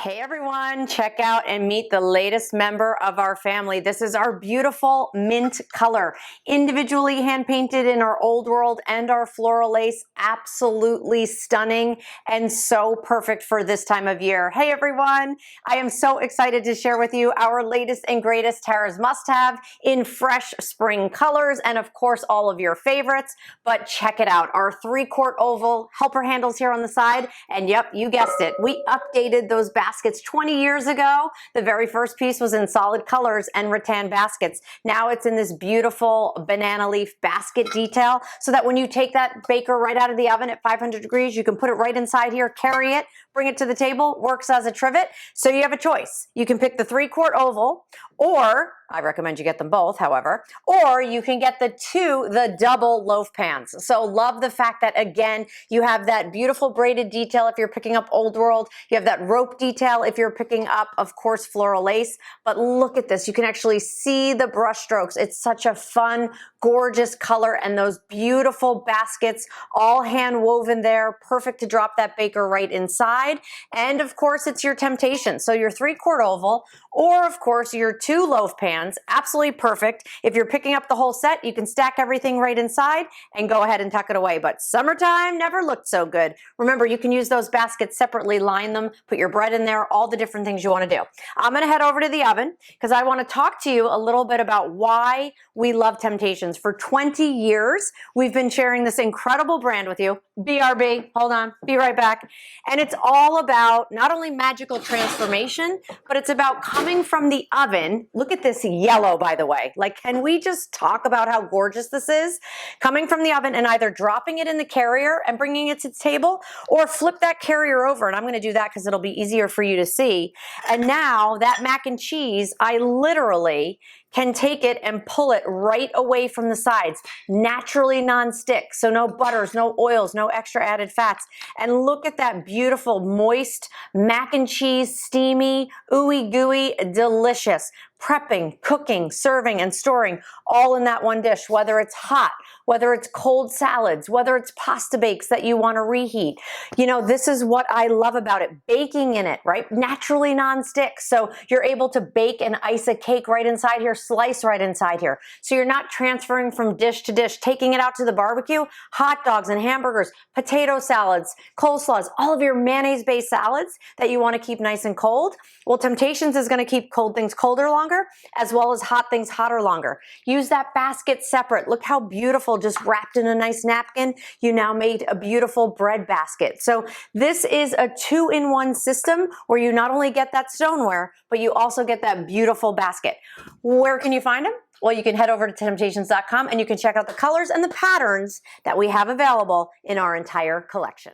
Hey everyone, check out and meet the latest member of our family. This is our beautiful mint color, individually hand painted in our old world and our floral lace. Absolutely stunning and so perfect for this time of year. Hey everyone, I am so excited to share with you our latest and greatest Tara's must-have in fresh spring colors and of course all of your favorites. But check it out, our 3-quart oval helper handles here on the side, and yep, you guessed it, we updated those baskets 20 years ago. The very first piece was in solid colors and rattan baskets. Now it's in this beautiful banana leaf basket detail so that when you take that Bkr right out of the oven at 500 degrees, you can put it right inside here, carry it, bring it to the table, works as a trivet. So you have a choice. You can pick the 3-quart oval, or I recommend you get them both, however, or you can get the double loaf pans. So love the fact that, again, you have that beautiful braided detail if you're picking up old world. You have that rope detail if you're picking up, of course, floral lace. But look at this. You can actually see the brush strokes. It's such a fun, gorgeous color, and those beautiful baskets all hand woven there. Perfect to drop that Bkr right inside. And of course, it's your temptation. So your 3-quart oval, or of course, your 2 loaf pans, absolutely perfect. If you're picking up the whole set, you can stack everything right inside and go ahead and tuck it away. But summertime never looked so good. Remember, you can use those baskets separately, line them, put your bread in there, all the different things you want to do. I'm going to head over to the oven because I want to talk to you a little bit about why we love Temptations. For 20 years, we've been sharing this incredible brand with you. BRB, hold on, be right back. And it's all about not only magical transformation, but it's about coming from the oven. Look at this yellow, by the way. Like, can we just talk about how gorgeous this is? Coming from the oven and either dropping it in the carrier and bringing it to the table, or flip that carrier over. And I'm going to do that because it'll be easier for you to see. And now that mac and cheese, I literally can take it and pull it right away from the sides, naturally non-stick. So no butters, no oils, no extra added fats. And look at that beautiful, moist mac and cheese, steamy, ooey gooey, delicious. Prepping, cooking, serving, and storing all in that one dish, whether it's hot, whether it's cold salads, whether it's pasta bakes that you want to reheat. You know, this is what I love about it. Baking in it, right? Naturally non-stick. So you're able to bake and ice a cake right inside here, slice right inside here. So you're not transferring from dish to dish, taking it out to the barbecue, hot dogs and hamburgers, potato salads, coleslaws, all of your mayonnaise-based salads that you want to keep nice and cold. Well, Temptations is going to keep cold things colder longer, as well as hot things hotter longer. Use that basket separate. Look how beautiful, just wrapped in a nice napkin. You now made a beautiful bread basket. So this is a 2-in-1 system where you not only get that stoneware, but you also get that beautiful basket. Where can you find them? Well, you can head over to temptations.com and you can check out the colors and the patterns that we have available in our entire collection.